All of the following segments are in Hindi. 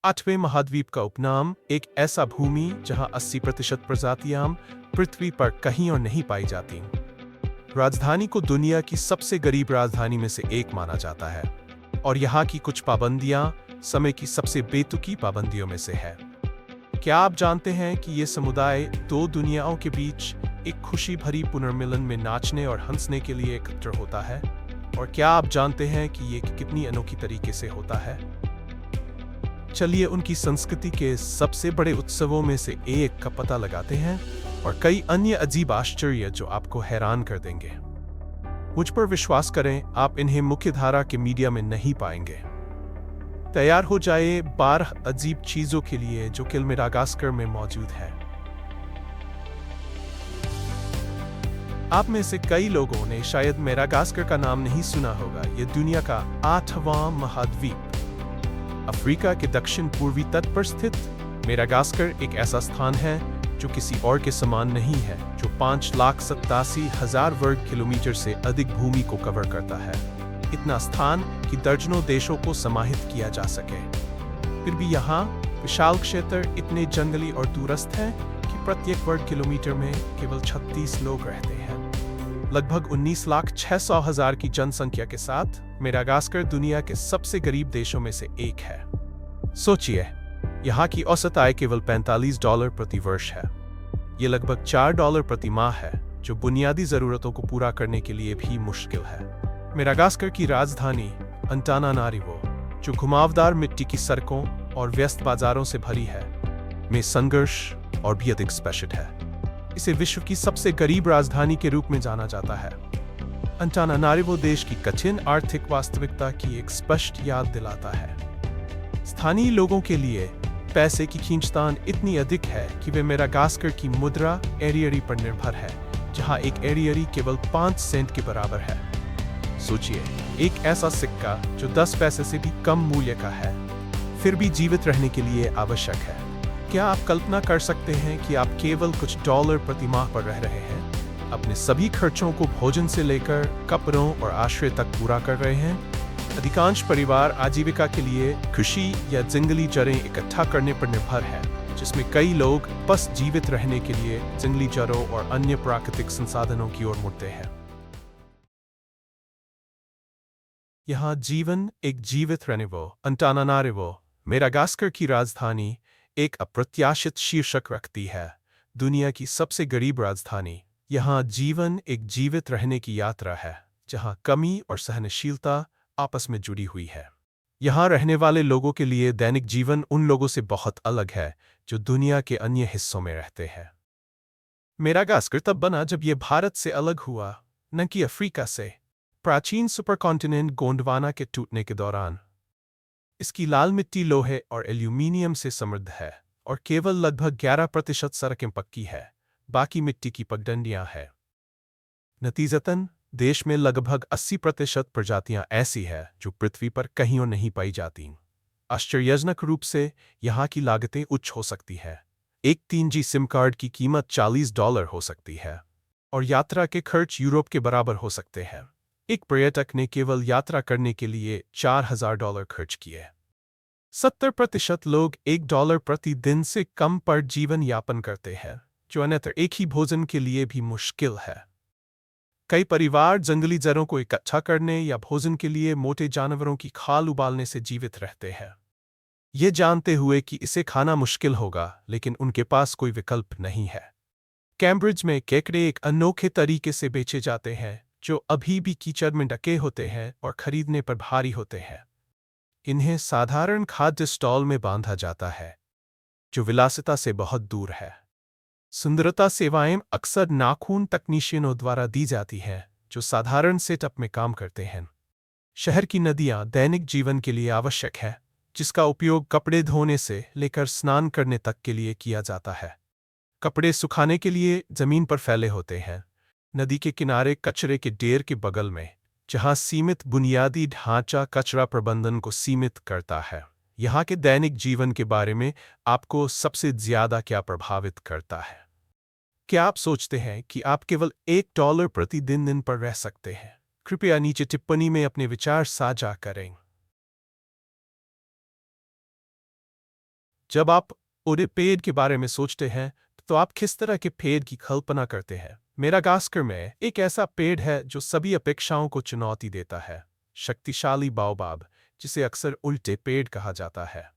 आठवें महाद्वीप का उपनाम एक ऐसा भूमि जहां 80% प्रजातियां पृथ्वी पर कहीं और नहीं पाई जाती। राजधानी को दुनिया की सबसे गरीब राजधानी में से एक माना जाता है और यहाँ की कुछ पाबंदियां समय की सबसे बेतुकी पाबंदियों में से है। क्या आप जानते हैं कि ये समुदाय दो दुनियाओं के बीच एक खुशी भरी पुनर्मिलन में नाचने और हंसने के लिए एकत्र होता है? और क्या आप जानते हैं कि ये कितनी अनोखी तरीके से होता है? चलिए उनकी संस्कृति के सबसे बड़े उत्सवों में से एक का पता लगाते हैं और कई अन्य अजीब आश्चर्य जो आपको हैरान कर देंगे। मुझ पर विश्वास करें, आप इन्हें मुख्यधारा के मीडिया में नहीं पाएंगे। तैयार हो जाइए 12 अजीब चीजों के लिए जो कि मेडागास्कर में मौजूद है। आप में से कई लोगों ने शायद मेडागास्कर का नाम नहीं सुना होगा। यह दुनिया का 8वां महाद्वीप अफ्रीका के दक्षिण पूर्वी तट पर स्थित मेडागास्कर एक ऐसा स्थान है जो किसी और के समान नहीं है, जो 5,87,000 वर्ग किलोमीटर से अधिक भूमि को कवर करता है। इतना स्थान कि दर्जनों देशों को समाहित किया जा सके। फिर भी यहाँ विशाल क्षेत्र इतने जंगली और दूरस्थ हैं कि प्रत्येक वर्ग किलोमीटर में केवल 36 लोग रहते हैं। लगभग 19,06,000 की जनसंख्या के साथ मेडागास्कर दुनिया के सबसे गरीब देशों में से एक है। सोचिए, यहाँ की औसत आय केवल $45 प्रति वर्ष है। ये लगभग $4 प्रति माह है, जो बुनियादी जरूरतों को पूरा करने के लिए भी मुश्किल है। मेडागास्कर की राजधानी अंटानानारिवो, जो घुमावदार मिट्टी की सड़कों और व्यस्त बाजारों से भरी है, में संघर्ष और भी अधिक स्पष्ट है। इसे विश्व की सबसे गरीब राजधानी के रूप में जाना जाता है। अंटानानारिवो देश की कठिन आर्थिक वास्तविकता की एक स्पष्ट याद दिलाता है। स्थानीय लोगों के लिए पैसे की खींचतान इतनी अधिक है कि वे मेडागास्कर की मुद्रा एरियरी पर निर्भर है, जहां एक एरियरी केवल 5 सेंट के बराबर है। सोचिए, एक ऐसा सिक्का जो 10 पैसे से भी कम मूल्य का है, फिर भी जीवित रहने के लिए आवश्यक है। क्या आप कल्पना कर सकते हैं कि आप केवल कुछ डॉलर प्रति माह पर रह रहे हैं, अपने सभी खर्चों को भोजन से लेकर कपड़ों और आश्रय तक पूरा कर रहे हैं? अधिकांश परिवार आजीविका के लिए कृषि या जंगली जड़ें इकट्ठा करने पर निर्भर है, जिसमें कई लोग बस जीवित रहने के लिए जंगली जड़ों और अन्य प्राकृतिक संसाधनों की ओर मुड़ते हैं। यहाँ जीवन एक जीवित रहने वो अंटानानारिवो, मेडागास्कर की राजधानी, एक अप्रत्याशित शीर्षक रखती है, दुनिया की सबसे गरीब राजधानी। यहाँ जीवन एक जीवित रहने की यात्रा है, जहाँ कमी और सहनशीलता आपस में जुड़ी हुई है। यहाँ रहने वाले लोगों के लिए दैनिक जीवन उन लोगों से बहुत अलग है जो दुनिया के अन्य हिस्सों में रहते हैं। मेडागास्कर तब बना जब यह भारत से अलग हुआ, न कि अफ्रीका से। प्राचीन सुपरकॉन्टिनेंट गोंडवाना के टूटने के दौरान इसकी लाल मिट्टी लोहे और एल्यूमीनियम से समृद्ध है और केवल लगभग 11% सड़कें पक्की है, बाकी मिट्टी की पगडंडियां हैं। नतीजतन देश में लगभग 80% प्रजातियां ऐसी है जो पृथ्वी पर कहीं और नहीं पाई जाती। आश्चर्यजनक रूप से यहाँ की लागतें उच्च हो सकती है। एक 3G सिम कार्ड की कीमत $40 हो सकती है और यात्रा के खर्च यूरोप के बराबर हो सकते हैं। एक पर्यटक ने केवल यात्रा करने के लिए $4,000 खर्च किए। 70% लोग $1 प्रति दिन से कम पर जीवन यापन करते हैं, जो अन्यत्र एक ही भोजन के लिए भी मुश्किल है। कई परिवार जंगली जड़ों को इकट्ठा करने या भोजन के लिए मोटे जानवरों की खाल उबालने से जीवित रहते हैं, ये जानते हुए कि इसे खाना मुश्किल होगा, लेकिन उनके पास कोई विकल्प नहीं है। कैम्ब्रिज में केकड़े एक अनोखे तरीके से बेचे जाते हैं, जो अभी भी कीचड़ में ढके होते हैं और खरीदने पर भारी होते हैं। इन्हें साधारण खाद्य स्टॉल में बांधा जाता है, जो विलासिता से बहुत दूर है। सुंदरता सेवाएं अक्सर नाखून तकनीशियनों द्वारा दी जाती हैं, जो साधारण सेटअप में काम करते हैं। शहर की नदियां दैनिक जीवन के लिए आवश्यक है, जिसका उपयोग कपड़े धोने से लेकर स्नान करने तक के लिए किया जाता है। कपड़े सुखाने के लिए जमीन पर फैले होते हैं। नदी के किनारे कचरे के ढेर के बगल में, जहां सीमित बुनियादी ढांचा कचरा प्रबंधन को सीमित करता है। यहाँ के दैनिक जीवन के बारे में आपको सबसे ज्यादा क्या प्रभावित करता है? क्या आप सोचते हैं कि आप केवल $1 प्रति दिन पर रह सकते हैं? कृपया नीचे टिप्पणी में अपने विचार साझा करें। जब आप उड़े पेड़ के बारे में सोचते हैं तो आप किस तरह के पेड़ की कल्पना करते हैं? मेडागास्कर में एक ऐसा पेड़ है जो सभी अपेक्षाओं को चुनौती देता है, शक्तिशाली बाओबाब, जिसे अक्सर उल्टे पेड़ कहा जाता है।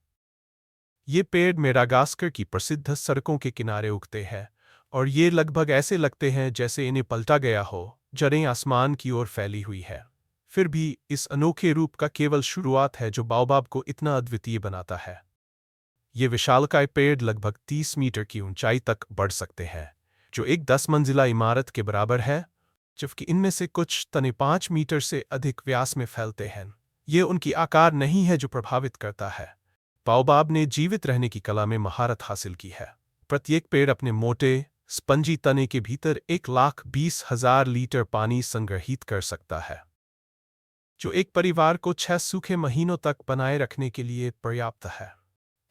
ये पेड़ मेडागास्कर की प्रसिद्ध सड़कों के किनारे उगते हैं और ये लगभग ऐसे लगते हैं जैसे इन्हें पलटा गया हो, जड़ें आसमान की ओर फैली हुई है। फिर भी इस अनोखे रूप का केवल शुरुआत है जो बाओबाब को इतना अद्वितीय बनाता है। ये विशालकाय पेड़ लगभग 30 मीटर की ऊंचाई तक बढ़ सकते हैं, जो एक 10 मंजिला इमारत के बराबर है, जबकि इनमें से कुछ तने 5 मीटर से अधिक व्यास में फैलते हैं। ये उनकी आकार नहीं है जो प्रभावित करता है। बाओबाब ने जीवित रहने की कला में महारत हासिल की है। प्रत्येक पेड़ अपने मोटे, स्पंजी तने के भीतर 1,20,000 लीटर पानी संग्रहित कर सकता है, जो एक परिवार को 6 सूखे महीनों तक बनाए रखने के लिए पर्याप्त है।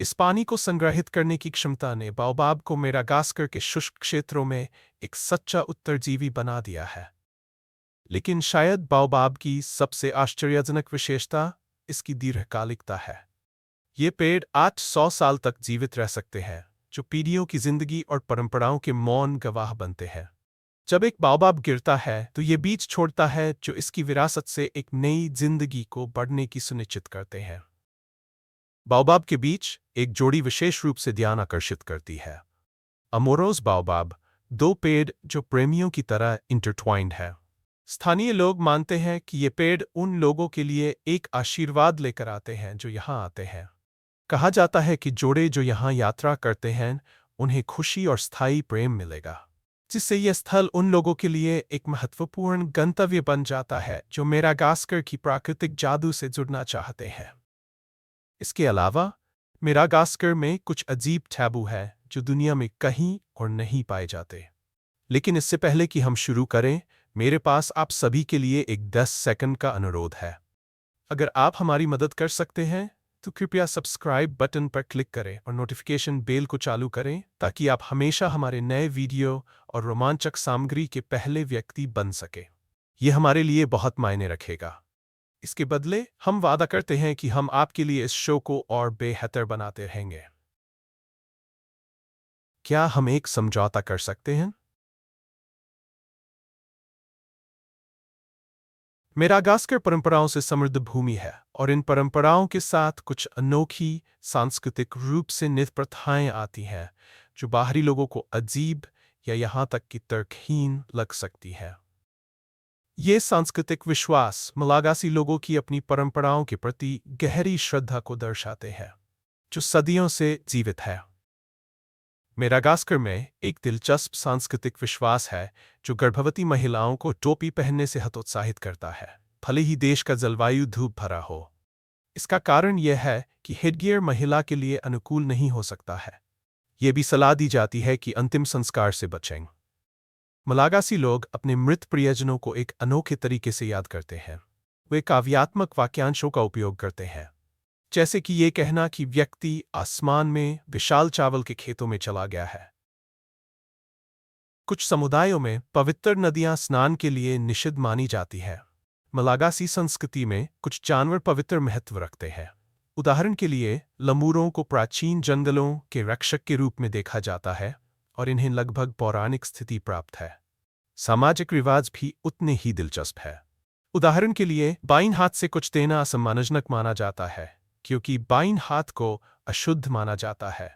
इस पानी को संग्रहित करने की क्षमता ने बाओबाब को मेडागास्कर के शुष्क क्षेत्रों में एक सच्चा उत्तरजीवी बना दिया है। लेकिन शायद बाओबाब की सबसे आश्चर्यजनक विशेषता इसकी दीर्घकालिकता है। ये पेड़ 800 साल तक जीवित रह सकते हैं, जो पीढ़ियों की जिंदगी और परंपराओं के मौन गवाह बनते हैं। जब एक बाओबाब गिरता है तो ये बीज छोड़ता है जो इसकी विरासत से एक नई जिंदगी को बढ़ने की सुनिश्चित करते हैं। बाओबाब के बीच एक जोड़ी विशेष रूप से ध्यान आकर्षित करती है। अमोरोस बाओबाब, दो पेड़ जो प्रेमियों की तरह इंटरट्वाइंड है। स्थानीय लोग मानते हैं कि ये पेड़ उन लोगों के लिए एक आशीर्वाद लेकर आते हैं जो यहाँ आते हैं। कहा जाता है कि जोड़े जो यहाँ यात्रा करते हैं उन्हें खुशी और स्थायी प्रेम मिलेगा, जिससे यह स्थल उन लोगों के लिए एक महत्वपूर्ण गंतव्य बन जाता है जो मेडागास्कर की प्राकृतिक जादू से जुड़ना चाहते हैं। इसके अलावा मेडागास्कर में कुछ अजीब टैबू है जो दुनिया में कहीं और नहीं पाए जाते। लेकिन इससे पहले कि हम शुरू करें, मेरे पास आप सभी के लिए एक 10 सेकंड का अनुरोध है। अगर आप हमारी मदद कर सकते हैं तो कृपया सब्सक्राइब बटन पर क्लिक करें और नोटिफिकेशन बेल को चालू करें ताकि आप हमेशा हमारे नए वीडियो और रोमांचक सामग्री के पहले व्यक्ति बन सके। ये हमारे लिए बहुत मायने रखेगा। इसके बदले हम वादा करते हैं कि हम आपके लिए इस शो को और बेहतर बनाते रहेंगे। क्या हम एक समझौता कर सकते हैं? मेडागास्कर परंपराओं से समृद्ध भूमि है और इन परंपराओं के साथ कुछ अनोखी सांस्कृतिक रूप से नित प्रथाएं आती हैं जो बाहरी लोगों को अजीब या यहाँ तक कि तर्कहीन लग सकती है। ये सांस्कृतिक विश्वास मलागासी लोगों की अपनी परंपराओं के प्रति गहरी श्रद्धा को दर्शाते हैं, जो सदियों से जीवित है। मेडागास्कर में एक दिलचस्प सांस्कृतिक विश्वास है जो गर्भवती महिलाओं को टोपी पहनने से हतोत्साहित करता है, भले ही देश का जलवायु धूप भरा हो। इसका कारण यह है कि हेडगियर महिला के लिए अनुकूल नहीं हो सकता है। यह भी सलाह दी जाती है कि अंतिम संस्कार से बचें। मलागासी लोग अपने मृत प्रियजनों को एक अनोखे तरीके से याद करते हैं। वे काव्यात्मक वाक्यांशों का उपयोग करते हैं, जैसे कि ये कहना कि व्यक्ति आसमान में विशाल चावल के खेतों में चला गया है। कुछ समुदायों में पवित्र नदियां स्नान के लिए निषिद्ध मानी जाती है। मलागासी संस्कृति में कुछ जानवर पवित्र महत्व रखते हैं। उदाहरण के लिए लमूरों को प्राचीन जंगलों के रक्षक के रूप में देखा जाता है और इन्हें लगभग पौराणिक स्थिति प्राप्त है। सामाजिक रिवाज भी उतने ही दिलचस्प है। उदाहरण के लिए बाईं हाथ से कुछ देना असम्मानजनक माना जाता है क्योंकि बाईं हाथ को अशुद्ध माना जाता है।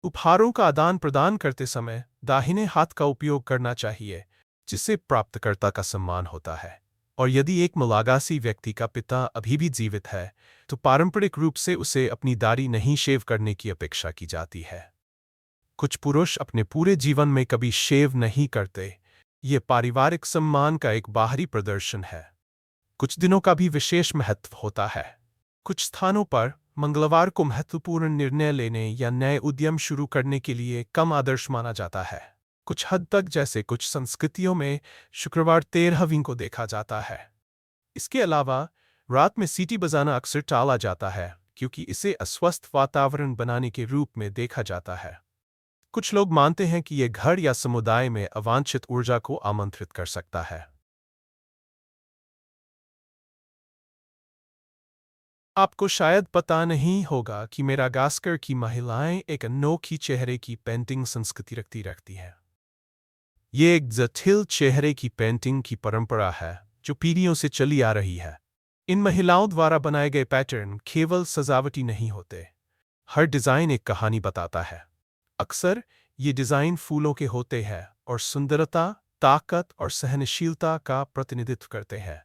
उपहारों का आदान प्रदान करते समय दाहिने हाथ का उपयोग करना चाहिए, जिससे प्राप्तकर्ता का सम्मान होता है। और यदि एक मलागासी व्यक्ति का पिता अभी भी जीवित है तो पारंपरिक रूप से उसे अपनी दाढ़ी नहीं शेव करने की अपेक्षा की जाती है। कुछ पुरुष अपने पूरे जीवन में कभी शेव नहीं करते। ये पारिवारिक सम्मान का एक बाहरी प्रदर्शन है। कुछ दिनों का भी विशेष महत्व होता है। कुछ स्थानों पर मंगलवार को महत्वपूर्ण निर्णय लेने या नए उद्यम शुरू करने के लिए कम आदर्श माना जाता है। कुछ हद तक, जैसे कुछ संस्कृतियों में, शुक्रवार 13वीं को देखा जाता है। इसके अलावा रात में सीटी बजाना अक्सर टाला जाता है क्योंकि इसे अस्वस्थ वातावरण बनाने के रूप में देखा जाता है। कुछ लोग मानते हैं कि यह घर या समुदाय में अवांछित ऊर्जा को आमंत्रित कर सकता है। आपको शायद पता नहीं होगा कि मेडागास्कर की महिलाएं एक अनोखी चेहरे की पेंटिंग संस्कृति रखती हैं। ये एक जटिल चेहरे की पेंटिंग की परंपरा है जो पीढ़ियों से चली आ रही है। इन महिलाओं द्वारा बनाए गए पैटर्न केवल सजावटी नहीं होते। हर डिज़ाइन एक कहानी बताता है। अक्सर ये डिज़ाइन फूलों के होते हैं और सुंदरता, ताकत और सहनशीलता का प्रतिनिधित्व करते हैं।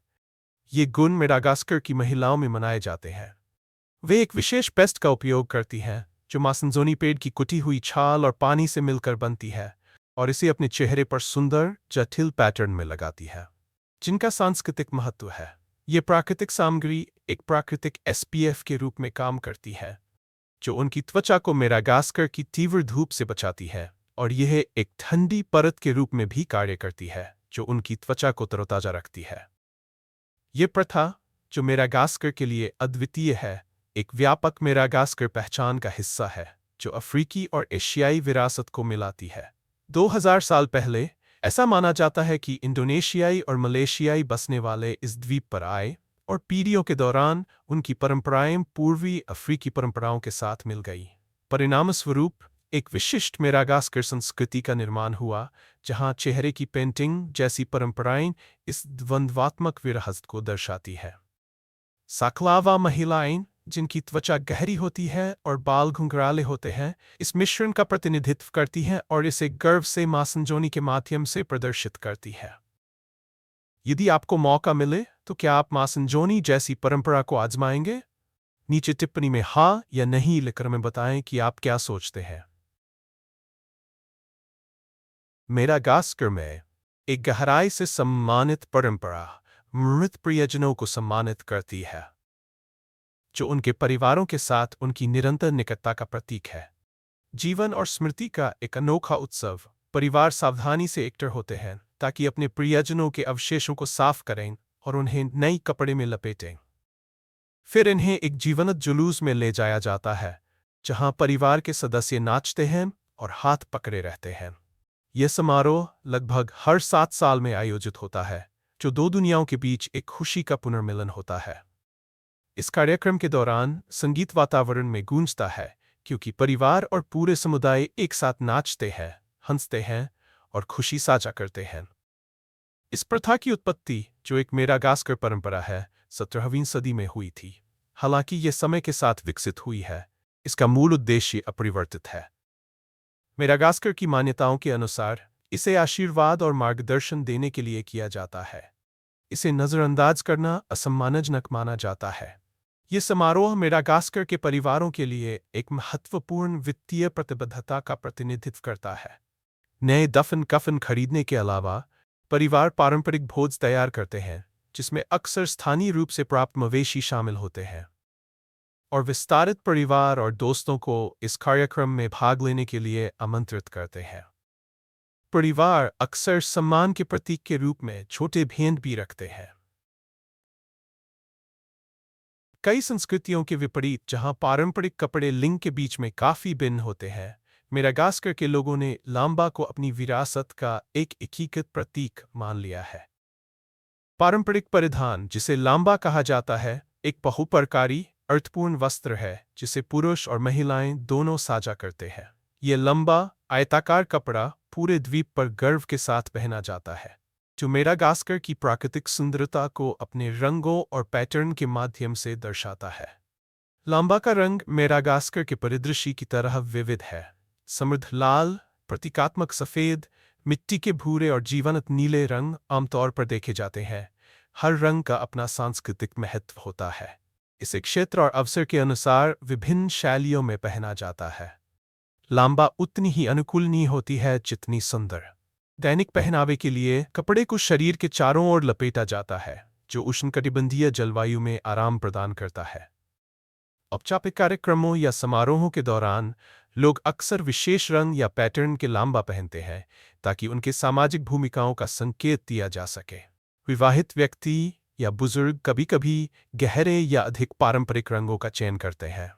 ये गुण मेडागास्कर की महिलाओं में मनाए जाते हैं। वे एक विशेष पेस्ट का उपयोग करती हैं जो मासनजोनी पेड़ की कुटी हुई छाल और पानी से मिलकर बनती है और इसे अपने चेहरे पर सुंदर, जटिल पैटर्न में लगाती है, जिनका सांस्कृतिक महत्व है। ये प्राकृतिक सामग्री एक प्राकृतिक एसपीएफ के रूप में काम करती है, जो उनकी त्वचा को मेडागास्कर की तीव्र धूप से बचाती है, और यह एक ठंडी परत के रूप में भी कार्य करती है जो उनकी त्वचा को तरोताजा रखती है। ये प्रथा, जो मेडागास्कर के लिए अद्वितीय है, एक व्यापक मेडागास्कर पहचान का हिस्सा है जो अफ्रीकी और एशियाई विरासत को मिलाती है। 2000 साल पहले ऐसा माना जाता है कि इंडोनेशियाई और मलेशियाई बसने वाले इस द्वीप पर आए और पीढ़ियों के दौरान उनकी परंपराएं पूर्वी अफ्रीकी परंपराओं के साथ मिल गई। परिणामस्वरूप एक विशिष्ट मेडागास्कर संस्कृति का निर्माण हुआ, जहां चेहरे की पेंटिंग जैसी परंपराएं इस द्वंद्वात्मक विरासत को दर्शाती है। साक्लावा महिलाएं, जिनकी त्वचा गहरी होती है और बाल घुंघराले होते हैं, इस मिश्रण का प्रतिनिधित्व करती हैं और इसे गर्व से मासनजोनी के माध्यम से प्रदर्शित करती है। यदि आपको मौका मिले तो क्या आप मासनजोनी जैसी परंपरा को आजमाएंगे? नीचे टिप्पणी में हाँ या नहीं लिखकर हमें बताएं कि आप क्या सोचते हैं। मेडागास्कर में एक गहराई से सम्मानित परंपरा मृत प्रियजनों को सम्मानित करती है, जो उनके परिवारों के साथ उनकी निरंतर निकटता का प्रतीक है। जीवन और स्मृति का एक अनोखा उत्सव। परिवार सावधानी से एकत्र होते हैं ताकि अपने प्रियजनों के अवशेषों को साफ करें और उन्हें नई कपड़े में लपेटें। फिर इन्हें एक जीवंत जुलूस में ले जाया जाता है, जहां परिवार के सदस्य नाचते हैं और हाथ पकड़े रहते हैं। यह समारोह लगभग हर 7 साल में आयोजित होता है, जो दो दुनियाओं के बीच एक खुशी का पुनर्मिलन होता है। इस कार्यक्रम के दौरान संगीत वातावरण में गूंजता है, क्योंकि परिवार और पूरे समुदाय एक साथ नाचते हैं, हंसते हैं और खुशी साझा करते हैं। इस प्रथा की उत्पत्ति, जो एक मेडागास्कर परंपरा है, 17वीं सदी में हुई थी। हालांकि यह समय के साथ विकसित हुई है, इसका मूल उद्देश्य अपरिवर्तित है। मेडागास्कर की मान्यताओं के अनुसार इसे आशीर्वाद और मार्गदर्शन देने के लिए किया जाता है। इसे नज़रअंदाज करना असम्मानजनक माना जाता है। यह समारोह मेडागास्कर के परिवारों के लिए एक महत्वपूर्ण वित्तीय प्रतिबद्धता का प्रतिनिधित्व करता है। नए दफन कफन खरीदने के अलावा परिवार पारंपरिक भोज तैयार करते हैं, जिसमें अक्सर स्थानीय रूप से प्राप्त मवेशी शामिल होते हैं, और विस्तारित परिवार और दोस्तों को इस कार्यक्रम में भाग लेने के लिए आमंत्रित करते हैं। परिवार अक्सर सम्मान के प्रतीक के रूप में छोटे भेंट भी रखते हैं। कई संस्कृतियों के विपरीत, जहां पारंपरिक कपड़े लिंग के बीच में काफी भिन्न होते हैं, मेडागास्कर के लोगों ने लांबा को अपनी विरासत का एक एकीकृत प्रतीक मान लिया है। पारंपरिक परिधान, जिसे लांबा कहा जाता है, एक बहुप्रकारी अर्थपूर्ण वस्त्र है जिसे पुरुष और महिलाएं दोनों साझा करते हैं। यह लंबा आयताकार कपड़ा पूरे द्वीप पर गर्व के साथ पहना जाता है, जो मेडागास्कर की प्राकृतिक सुंदरता को अपने रंगों और पैटर्न के माध्यम से दर्शाता है। लांबा का रंग मेडागास्कर के परिदृश्य की तरह विविध है। समृद्ध लाल, प्रतीकात्मक सफ़ेद, मिट्टी के भूरे और जीवंत नीले रंग आमतौर पर देखे जाते हैं। हर रंग का अपना सांस्कृतिक महत्व होता है। इसे क्षेत्र और अवसर के अनुसार विभिन्न शैलियों में पहना जाता है। लांबा उतनी ही अनुकूल नहीं होती है जितनी सुंदर। दैनिक पहनावे के लिए कपड़े को शरीर के चारों ओर लपेटा जाता है, जो उष्णकटिबंधीय जलवायु में आराम प्रदान करता है। औपचारिक कार्यक्रमों या समारोहों के दौरान लोग अक्सर विशेष रंग या पैटर्न के लांबा पहनते हैं ताकि उनके सामाजिक भूमिकाओं का संकेत दिया जा सके। विवाहित व्यक्ति या बुजुर्ग कभी-कभी गहरे या अधिक पारंपरिक रंगों का चयन करते हैं।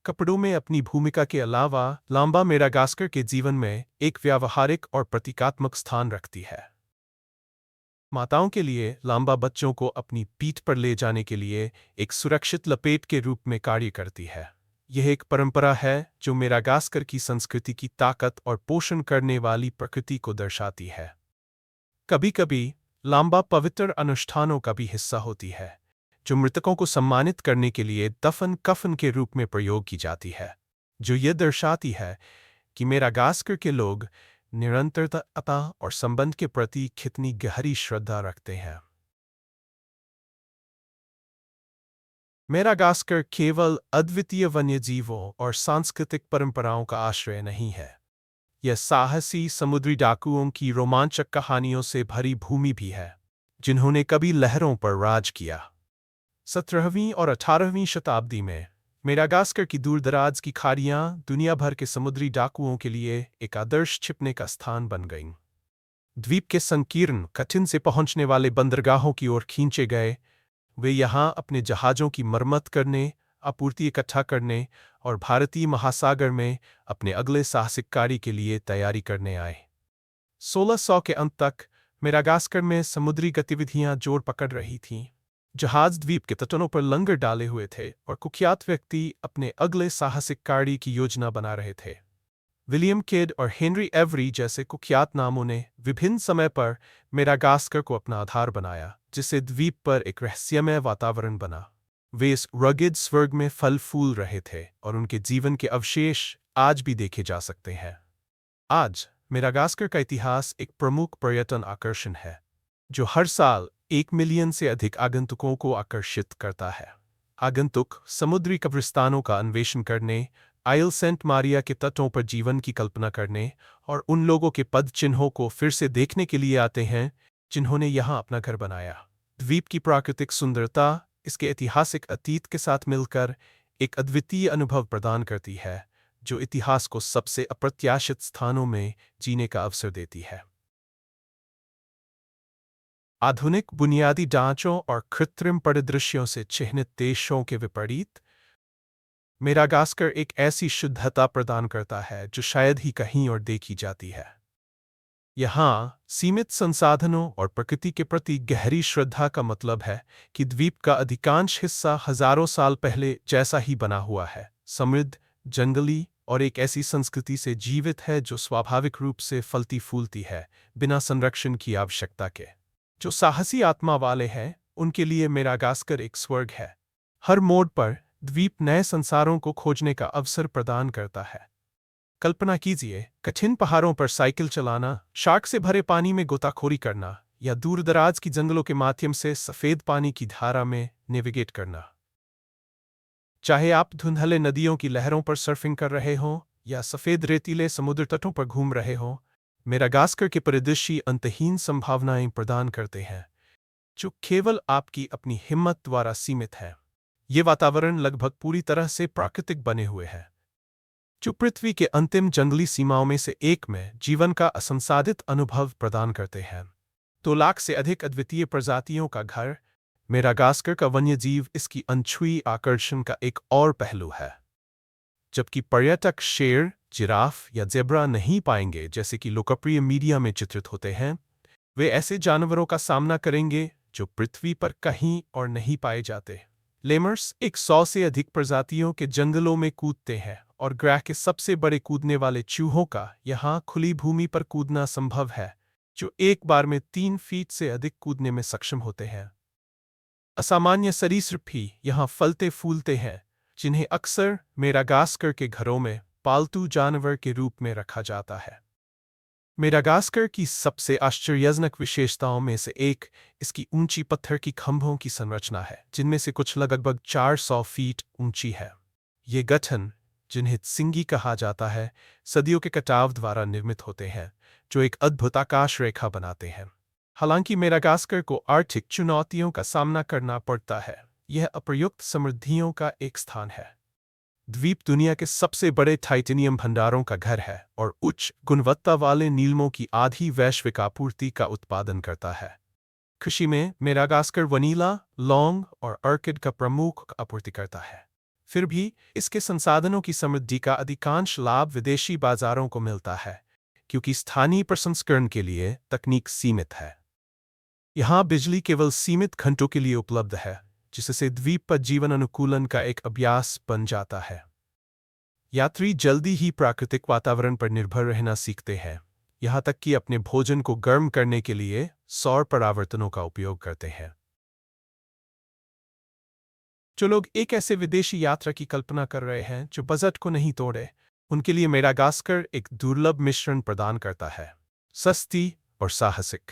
कपड़ों में अपनी भूमिका के अलावा लांबा मेडागास्कर के जीवन में एक व्यावहारिक और प्रतीकात्मक स्थान रखती है। माताओं के लिए लांबा बच्चों को अपनी पीठ पर ले जाने के लिए एक सुरक्षित लपेट के रूप में कार्य करती है। यह एक परंपरा है जो मेडागास्कर की संस्कृति की ताकत और पोषण करने वाली प्रकृति को दर्शाती है। कभी कभी लांबा पवित्र अनुष्ठानों का भी हिस्सा होती है, जो मृतकों को सम्मानित करने के लिए दफन कफन के रूप में प्रयोग की जाती है, जो यह दर्शाती है कि मेडागास्कर के लोग निरंतरता और संबंध के प्रति कितनी गहरी श्रद्धा रखते हैं। मेडागास्कर केवल अद्वितीय वन्यजीवों और सांस्कृतिक परंपराओं का आश्रय नहीं है, यह साहसी समुद्री डाकुओं की रोमांचक कहानियों से भरी भूमि भी है, जिन्होंने कभी लहरों पर राज किया। 17वीं और 18वीं शताब्दी में मेडागास्कर की दूरदराज की खाड़ियां दुनिया भर के समुद्री डाकुओं के लिए एक आदर्श छिपने का स्थान बन गईं। द्वीप के संकीर्ण कठिन से पहुंचने वाले बंदरगाहों की ओर खींचे गए, वे यहाँ अपने जहाज़ों की मरम्मत करने, आपूर्ति इकट्ठा करने और भारतीय महासागर में अपने अगले साहसिक कार्य के लिए तैयारी करने आए। 1600 के अंत तक मेडागास्कर में समुद्री गतिविधियां जोर पकड़ रही थीं। जहाज द्वीप के तटों पर लंगर डाले हुए थे और कुख्यात व्यक्ति अपने अगले साहसिक कार्य की योजना बना रहे थे। विलियम किड और हेनरी एवरी जैसे कुख्यात नामों ने विभिन्न समय पर मेडागास्कर को अपना आधार बनाया, जिससे द्वीप पर एक रहस्यमय वातावरण बना। वे इस रगिड स्वर्ग में फल फूल रहे थे और उनके जीवन के अवशेष आज भी देखे जा सकते हैं। आज मेडागास्कर का इतिहास एक प्रमुख पर्यटन आकर्षण है, जो हर साल 1 मिलियन से अधिक आगंतुकों को आकर्षित करता है। आगंतुक समुद्री कब्रिस्तानों का अन्वेषण करने, आइल सेंट मारिया के तटों पर जीवन की कल्पना करने और उन लोगों के पद चिन्हों को फिर से देखने के लिए आते हैं जिन्होंने यहाँ अपना घर बनाया। द्वीप की प्राकृतिक सुंदरता इसके ऐतिहासिक अतीत के साथ मिलकर एक अद्वितीय अनुभव प्रदान करती है, जो इतिहास को सबसे अप्रत्याशित स्थानों में जीने का अवसर देती है। आधुनिक बुनियादी ढांचों और कृत्रिम परिदृश्यों से चिह्नित देशों के विपरीत मेडागास्कर एक ऐसी शुद्धता प्रदान करता है जो शायद ही कहीं और देखी जाती है। यहाँ सीमित संसाधनों और प्रकृति के प्रति गहरी श्रद्धा का मतलब है कि द्वीप का अधिकांश हिस्सा हजारों साल पहले जैसा ही बना हुआ है, समृद्ध, जंगली और एक ऐसी संस्कृति से जीवित है जो स्वाभाविक रूप से फलती फूलती है, बिना संरक्षण की आवश्यकता के। जो साहसी आत्मा वाले हैं, उनके लिए मेडागास्कर एक स्वर्ग है। हर मोड़ पर द्वीप नए संसारों को खोजने का अवसर प्रदान करता है। कल्पना कीजिए, कठिन पहाड़ों पर साइकिल चलाना, शार्क से भरे पानी में गोताखोरी करना या दूरदराज की जंगलों के माध्यम से सफेद पानी की धारा में नेविगेट करना। चाहे आप धुंधले नदियों की लहरों पर सर्फिंग कर रहे हों या सफेद रेतीले समुद्र तटों पर घूम रहे हों, मेडागास्कर के परिदृश्य अंतहीन संभावनाएं प्रदान करते हैं, जो केवल आपकी अपनी हिम्मत द्वारा सीमित है। ये वातावरण लगभग पूरी तरह से प्राकृतिक बने हुए हैं, जो पृथ्वी के अंतिम जंगली सीमाओं में से एक में जीवन का असंसाधित अनुभव प्रदान करते हैं। 2 लाख से अधिक अद्वितीय प्रजातियों का घर, मेडागास्कर का वन्यजीव इसकी अनछुई आकर्षण का एक और पहलू है। जबकि पर्यटक शेर, जिराफ या ज़ेब्रा नहीं पाएंगे जैसे कि लोकप्रिय मीडिया में चित्रित होते हैं, वे ऐसे जानवरों का सामना करेंगे जो पृथ्वी पर कहीं और नहीं पाए जाते। लेमर्स 100 से अधिक प्रजातियों के जंगलों में कूदते हैं और ग्रह के सबसे बड़े कूदने वाले चूहों का यहाँ खुली भूमि पर कूदना संभव है, जो एक बार में 3 फीट से अधिक कूदने में सक्षम होते हैं। असामान्य सरीसृप भी यहाँ फलते फूलते हैं, जिन्हें अक्सर मेडागास्कर के घरों में पालतू जानवर के रूप में रखा जाता है। मेडागास्कर की सबसे आश्चर्यजनक विशेषताओं में से एक इसकी ऊंची पत्थर की खंभों की संरचना है, जिनमें से कुछ लगभग 400 फीट ऊंची है। ये गठन, जिन्हें सिंगी कहा जाता है, सदियों के कटाव द्वारा निर्मित होते हैं, जो एक अद्भुत आकाश रेखा बनाते हैं। हालांकि मेडागास्कर को आर्थिक चुनौतियों का सामना करना पड़ता है, यह अप्रयुक्त समृद्धियों का एक स्थान है। द्वीप दुनिया के सबसे बड़े टाइटेनियम भंडारों का घर है और उच्च गुणवत्ता वाले नीलमों की आधी वैश्विक आपूर्ति का उत्पादन करता है। कृषि में मेडागास्कर वनीला, लौंग और ऑर्किड का प्रमुख आपूर्ति करता है। फिर भी इसके संसाधनों की समृद्धि का अधिकांश लाभ विदेशी बाजारों को मिलता है, क्योंकि स्थानीय प्रसंस्करण के लिए तकनीक सीमित है। यहाँ बिजली केवल सीमित घंटों के लिए उपलब्ध है, जिससे द्वीप पर जीवन अनुकूलन का एक अभ्यास बन जाता है। यात्री जल्दी ही प्राकृतिक वातावरण पर निर्भर रहना सीखते हैं, यहाँ तक कि अपने भोजन को गर्म करने के लिए सौर परावर्तनों का उपयोग करते हैं। जो लोग एक ऐसे विदेशी यात्रा की कल्पना कर रहे हैं जो बजट को नहीं तोड़े, उनके लिए मेडागास्कर एक दुर्लभ मिश्रण प्रदान करता है, सस्ती और साहसिक।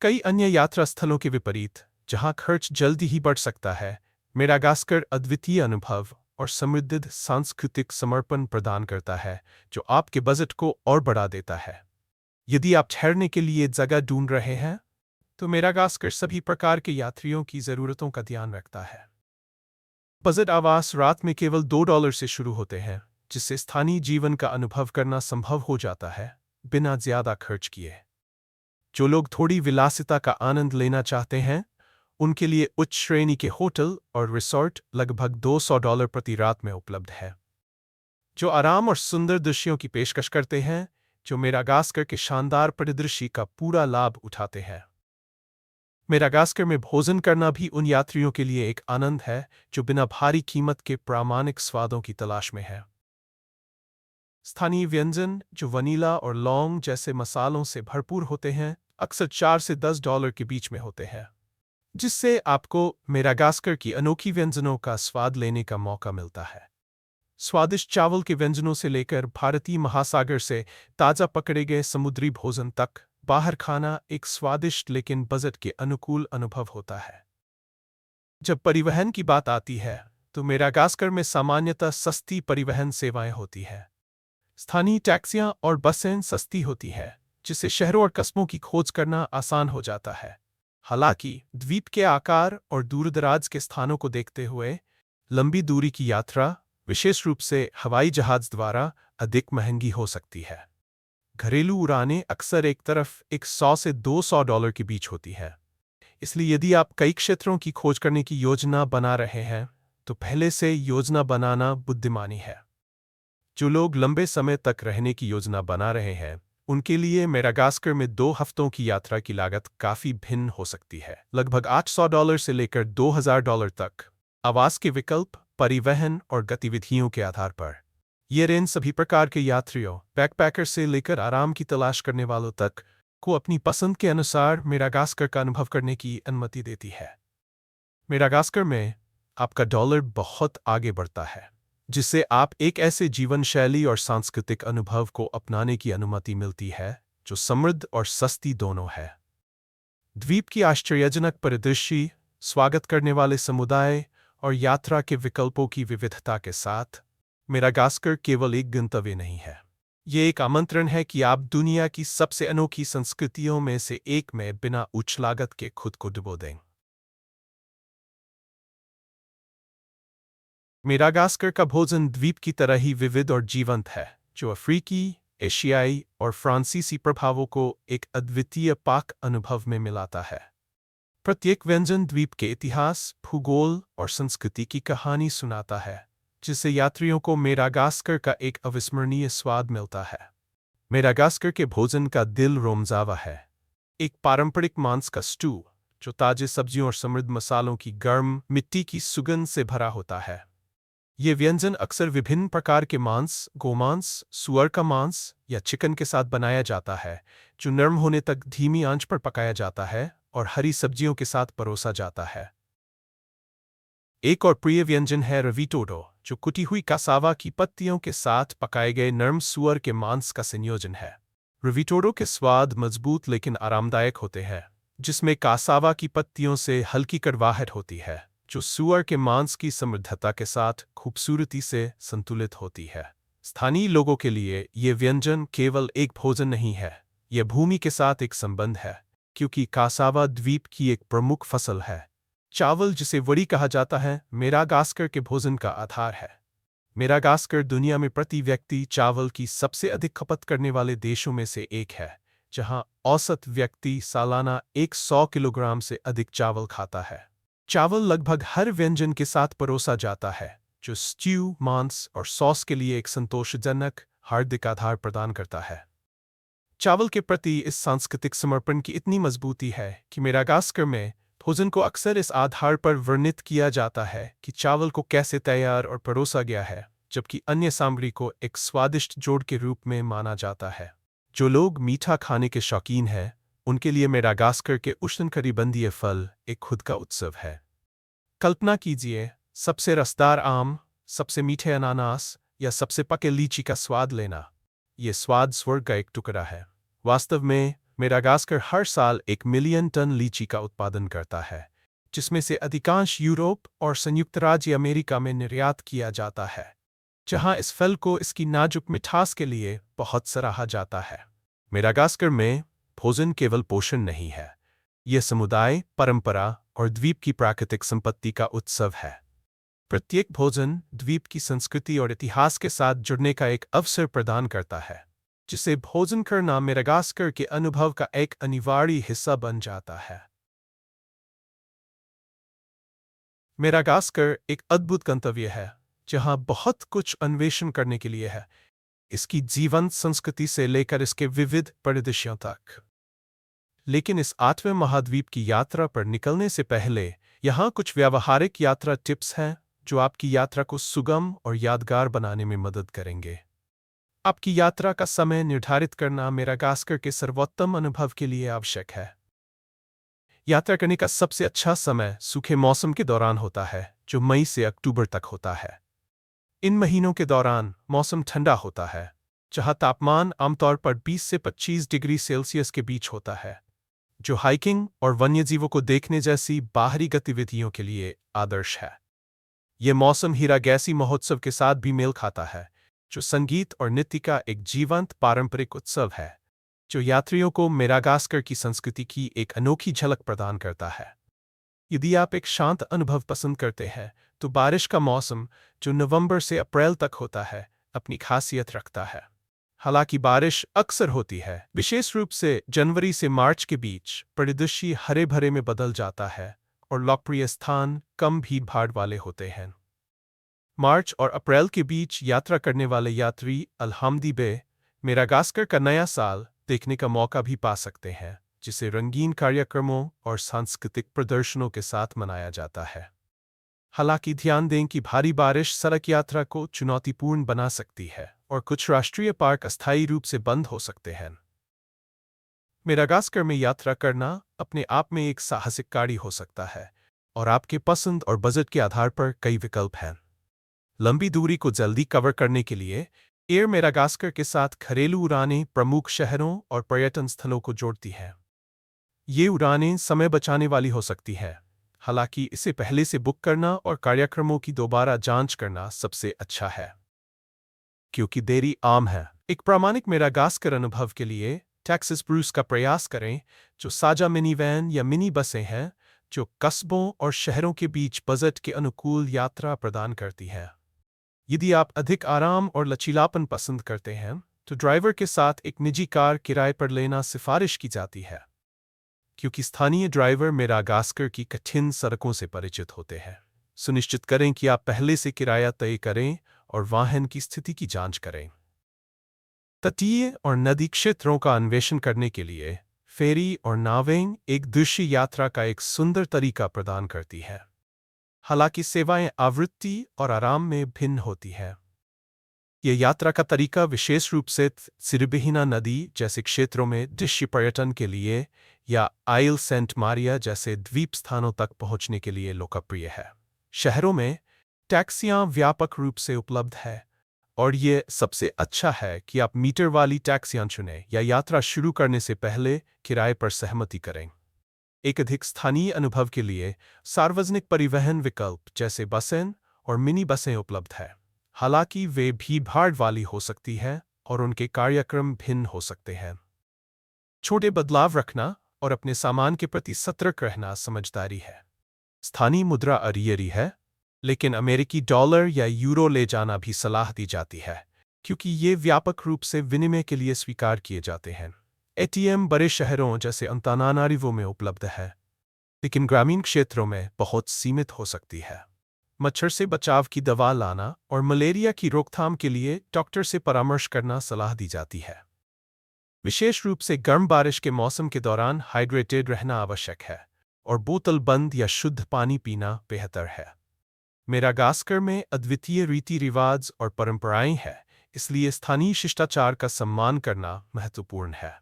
कई अन्य यात्रा स्थलों के विपरीत, जहां खर्च जल्दी ही बढ़ सकता है, मेडागास्कर अद्वितीय अनुभव और समृद्ध सांस्कृतिक समर्पण प्रदान करता है, जो आपके बजट को और बढ़ा देता है। यदि आप ठहरने के लिए जगह ढूंढ रहे हैं, तो मेडागास्कर सभी प्रकार के यात्रियों की ज़रूरतों का ध्यान रखता है। बजट आवास रात में केवल $2 से शुरू होते हैं, जिससे स्थानीय जीवन का अनुभव करना संभव हो जाता है, बिना ज्यादा खर्च किए। जो लोग थोड़ी विलासिता का आनंद लेना चाहते हैं, उनके लिए उच्च श्रेणी के होटल और रिसोर्ट लगभग $200 प्रति रात में उपलब्ध है, जो आराम और सुंदर दृश्यों की पेशकश करते हैं, जो मेडागास्कर के शानदार परिदृश्य का पूरा लाभ उठाते हैं। मेडागास्कर में भोजन करना भी उन यात्रियों के लिए एक आनंद है जो बिना भारी कीमत के प्रामाणिक स्वादों की तलाश में है। स्थानीय व्यंजन, जो वनीला और लौंग जैसे मसालों से भरपूर होते हैं, अक्सर $4 से $10 के बीच में होते हैं, जिससे आपको मेडागास्कर की अनोखी व्यंजनों का स्वाद लेने का मौका मिलता है। स्वादिष्ट चावल के व्यंजनों से लेकर भारतीय महासागर से ताज़ा पकड़े गए समुद्री भोजन तक, बाहर खाना एक स्वादिष्ट लेकिन बजट के अनुकूल अनुभव होता है। जब परिवहन की बात आती है, तो मेडागास्कर में सामान्यतः सस्ती परिवहन सेवाएं होती हैं। स्थानीय टैक्सियां और बसें सस्ती होती हैं, जिससे शहरों और कस्बों की खोज करना आसान हो जाता है। हालांकि द्वीप के आकार और दूरदराज के स्थानों को देखते हुए, लंबी दूरी की यात्रा, विशेष रूप से हवाई जहाज द्वारा, अधिक महंगी हो सकती है। घरेलू उड़ानें अक्सर एक तरफ $100 से $200 के बीच होती है। इसलिए यदि आप कई क्षेत्रों की खोज करने की योजना बना रहे हैं, तो पहले से योजना बनाना बुद्धिमानी है। जो लोग लंबे समय तक रहने की योजना बना रहे हैं, उनके लिए मेडागास्कर में 2 हफ्तों की यात्रा की लागत काफ़ी भिन्न हो सकती है, लगभग $800 से लेकर $2000 तक। आवास के विकल्प, परिवहन और गतिविधियों के आधार पर, ये रेंज सभी प्रकार के यात्रियों, बैकपैकर से लेकर आराम की तलाश करने वालों तक, को अपनी पसंद के अनुसार मेडागास्कर का अनुभव करने की अनुमति देती है। मेडागास्कर में आपका डॉलर बहुत आगे बढ़ता है, जिससे आप एक ऐसे जीवन शैली और सांस्कृतिक अनुभव को अपनाने की अनुमति मिलती है जो समृद्ध और सस्ती दोनों है। द्वीप की आश्चर्यजनक परिदृश्य, स्वागत करने वाले समुदाय और यात्रा के विकल्पों की विविधता के साथ, मेडागास्कर केवल एक गंतव्य नहीं है, ये एक आमंत्रण है कि आप दुनिया की सबसे अनोखी संस्कृतियों में से एक में बिना उच्च लागत के खुद को डुबो दें। मेडागास्कर का भोजन द्वीप की तरह ही विविध और जीवंत है, जो अफ्रीकी, एशियाई और फ्रांसीसी प्रभावों को एक अद्वितीय पाक अनुभव में मिलाता है। प्रत्येक व्यंजन द्वीप के इतिहास, भूगोल और संस्कृति की कहानी सुनाता है, जिससे यात्रियों को मेडागास्कर का एक अविस्मरणीय स्वाद मिलता है। मेडागास्कर के भोजन का दिल रोमजावा है। एक पारंपरिक मांस का स्टू, जो ताजे सब्जियों और समृद्ध मसालों की गर्म मिट्टी की सुगंध से भरा होता है। ये व्यंजन अक्सर विभिन्न प्रकार के मांस, गोमांस, सुअर का मांस या चिकन के साथ बनाया जाता है, जो नरम होने तक धीमी आंच पर पकाया जाता है और हरी सब्जियों के साथ परोसा जाता है। एक और प्रिय व्यंजन है रविटोडो, जो कुटी हुई कासावा की पत्तियों के साथ पकाए गए नरम सुअर के मांस का संयोजन है। रविटोडो के स्वाद मजबूत लेकिन आरामदायक होते हैं, जिसमें कासावा की पत्तियों से हल्की कड़वाहट होती है, जो सुअर के मांस की समृद्धता के साथ खूबसूरती से संतुलित होती है। स्थानीय लोगों के लिए ये व्यंजन केवल एक भोजन नहीं है, यह भूमि के साथ एक संबंध है, क्योंकि कासावा द्वीप की एक प्रमुख फसल है। चावल, जिसे वड़ी कहा जाता है, मेडागास्कर के भोजन का आधार है। मेडागास्कर दुनिया में प्रति व्यक्ति चावल की सबसे अधिक खपत करने वाले देशों में से एक है, जहां औसत व्यक्ति सालाना 100 किलोग्राम से अधिक चावल खाता है। चावल लगभग हर व्यंजन के साथ परोसा जाता है, जो स्ट्यू, मांस और सॉस के लिए एक संतोषजनक, हार्दिक आधार प्रदान करता है। चावल के प्रति इस सांस्कृतिक समर्पण की इतनी मजबूती है कि मेडागास्कर में भोजन को अक्सर इस आधार पर वर्णित किया जाता है कि चावल को कैसे तैयार और परोसा गया है, जबकि अन्य सामग्री को एक स्वादिष्ट जोड़ के रूप में माना जाता है। जो लोग मीठा खाने के शौकीन हैं, उनके लिए मेडागास्कर के उष्णकटिबंधीय फल एक खुद का उत्सव है। कल्पना कीजिए, सबसे रसदार आम, सबसे मीठे अनानास या सबसे पके लीची का स्वाद लेना। ये स्वाद स्वर्ग का एक टुकड़ा है। वास्तव में मेडागास्कर हर साल 1 मिलियन टन लीची का उत्पादन करता है, जिसमें से अधिकांश यूरोप और संयुक्त राज्य अमेरिका में निर्यात किया जाता है, जहां इस फल को इसकी नाजुक मिठास के लिए बहुत सराहा जाता है। मेडागास्कर में भोजन केवल पोषण नहीं है, यह समुदाय, परंपरा और द्वीप की प्राकृतिक संपत्ति का उत्सव है। प्रत्येक भोजन द्वीप की संस्कृति और इतिहास के साथ जुड़ने का एक अवसर प्रदान करता है, जिसे भोजन करना मेडागास्कर के अनुभव का एक अनिवार्य हिस्सा बन जाता है। मेडागास्कर एक अद्भुत गंतव्य है, जहां बहुत कुछ अन्वेषण करने के लिए है, इसकी जीवंत संस्कृति से लेकर इसके विविध परिदृश्यों तक। लेकिन इस 8वें महाद्वीप की यात्रा पर निकलने से पहले यहाँ कुछ व्यावहारिक यात्रा टिप्स हैं जो आपकी यात्रा को सुगम और यादगार बनाने में मदद करेंगे। आपकी यात्रा का समय निर्धारित करना मेडागास्कर के सर्वोत्तम अनुभव के लिए आवश्यक है। यात्रा करने का सबसे अच्छा समय सूखे मौसम के दौरान होता है, जो मई से अक्टूबर तक होता है। इन महीनों के दौरान मौसम ठंडा होता है, जहां तापमान आमतौर पर 20 से 25 डिग्री सेल्सियस के बीच होता है, जो हाइकिंग और वन्यजीवों को देखने जैसी बाहरी गतिविधियों के लिए आदर्श है। यह मौसम हीरागैसी महोत्सव के साथ भी मेल खाता है, जो संगीत और नृत्य का एक जीवंत पारंपरिक उत्सव है, जो यात्रियों को मेडागास्कर की संस्कृति की एक अनोखी झलक प्रदान करता है। यदि आप एक शांत अनुभव पसंद करते हैं, तो बारिश का मौसम, जो नवंबर से अप्रैल तक होता है, अपनी खासियत रखता है। हालांकि बारिश अक्सर होती है, विशेष रूप से जनवरी से मार्च के बीच, परिदृश्य हरे भरे में बदल जाता है और लोकप्रिय स्थान कम भीड़-भाड़ वाले होते हैं। मार्च और अप्रैल के बीच यात्रा करने वाले यात्री अल्हम्दी बे, मेडागास्कर का नया साल देखने का मौका भी पा सकते हैं, जिसे रंगीन कार्यक्रमों और सांस्कृतिक प्रदर्शनों के साथ मनाया जाता है। हालांकि ध्यान दें कि भारी बारिश सड़क यात्रा को चुनौतीपूर्ण बना सकती है और कुछ राष्ट्रीय पार्क अस्थायी रूप से बंद हो सकते हैं। मेडागास्कर में यात्रा करना अपने आप में एक साहसिक कार्य हो सकता है और आपके पसंद और बजट के आधार पर कई विकल्प हैं। लंबी दूरी को जल्दी कवर करने के लिए एयर मेडागास्कर के साथ घरेलू उड़ानें प्रमुख शहरों और पर्यटन स्थलों को जोड़ती हैं। ये उड़ानें समय बचाने वाली हो सकती हैं, हालांकि इसे पहले से बुक करना और कार्यक्रमों की दोबारा जांच करना सबसे अच्छा है, क्योंकि देरी आम है। एक प्रामाणिक मेडागास्कर अनुभव के लिए टैक्सिस ब्रूस का प्रयास करें, जो साझा मिनी वैन या मिनी बसें हैं, जो कस्बों और शहरों के बीच बजट के अनुकूल यात्रा प्रदान करती हैं। यदि आप अधिक आराम और लचीलापन पसंद करते हैं, तो ड्राइवर के साथ एक निजी कार किराए पर लेना सिफारिश की जाती है, क्योंकि स्थानीय ड्राइवर मेडागास्कर की कठिन सड़कों से परिचित होते हैं। सुनिश्चित करें कि आप पहले से किराया तय करें और वाहन की स्थिति की जांच करें। तटीय और नदी क्षेत्रों का अन्वेषण करने के लिए फेरी और नावें एक दृश्य यात्रा का एक सुंदर तरीका प्रदान करती है। हालांकि सेवाएं आवृत्ति और आराम में भिन्न होती हैं। यह यात्रा का तरीका विशेष रूप से सिरिबेहिना नदी जैसे क्षेत्रों में दृश्य पर्यटन के लिए या आइल सेंट मारिया जैसे द्वीप स्थानों तक पहुंचने के लिए लोकप्रिय है। शहरों में टैक्सियां व्यापक रूप से उपलब्ध है और ये सबसे अच्छा है कि आप मीटर वाली टैक्सियां चुनें या यात्रा शुरू करने से पहले किराए पर सहमति करें। एक अधिक स्थानीय अनुभव के लिए सार्वजनिक परिवहन विकल्प जैसे बसें और मिनी बसें उपलब्ध हैं, हालांकि वे भीड़-भाड़ वाली हो सकती हैं और उनके कार्यक्रम भिन्न हो सकते हैं। छोटे बदलाव रखना और अपने सामान के प्रति सतर्क रहना समझदारी है। स्थानीय मुद्रा अरियरी है, लेकिन अमेरिकी डॉलर या यूरो ले जाना भी सलाह दी जाती है, क्योंकि ये व्यापक रूप से विनिमय के लिए स्वीकार किए जाते हैं। एटीएम बड़े शहरों जैसे अंतानानारिवो में उपलब्ध है, लेकिन ग्रामीण क्षेत्रों में बहुत सीमित हो सकती है। मच्छर से बचाव की दवा लाना और मलेरिया की रोकथाम के लिए डॉक्टर से परामर्श करना सलाह दी जाती है। विशेष रूप से गर्म बारिश के मौसम के दौरान हाइड्रेटेड रहना आवश्यक है और बोतल बंद या शुद्ध पानी पीना बेहतर है। मेडागास्कर में अद्वितीय रीति रिवाज और परंपराएं हैं, इसलिए स्थानीय शिष्टाचार का सम्मान करना महत्वपूर्ण है।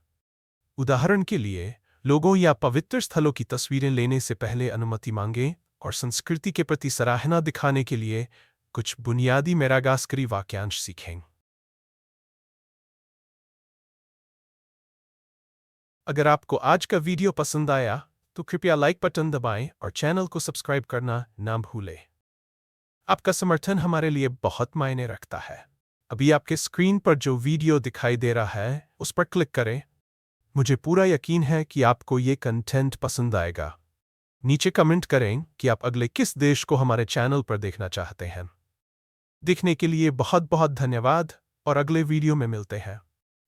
उदाहरण के लिए, लोगों या पवित्र स्थलों की तस्वीरें लेने से पहले अनुमति मांगें और संस्कृति के प्रति सराहना दिखाने के लिए कुछ बुनियादी मेडागास्करी वाक्यांश सीखें। अगर आपको आज का वीडियो पसंद आया तो कृपया लाइक बटन दबाएं और चैनल को सब्सक्राइब करना ना भूलें। आपका समर्थन हमारे लिए बहुत मायने रखता है। अभी आपके स्क्रीन पर जो वीडियो दिखाई दे रहा है उस पर क्लिक करें। मुझे पूरा यकीन है कि आपको ये कंटेंट पसंद आएगा। नीचे कमेंट करें कि आप अगले किस देश को हमारे चैनल पर देखना चाहते हैं। देखने के लिए बहुत बहुत धन्यवाद और अगले वीडियो में मिलते हैं।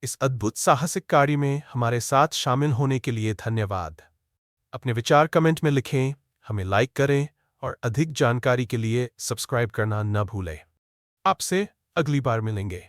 इस अद्भुत साहसिक कार्य में हमारे साथ शामिल होने के लिए धन्यवाद। अपने विचार कमेंट में लिखें, हमें लाइक करें और अधिक जानकारी के लिए सब्सक्राइब करना न भूलें। आपसे अगली बार मिलेंगे।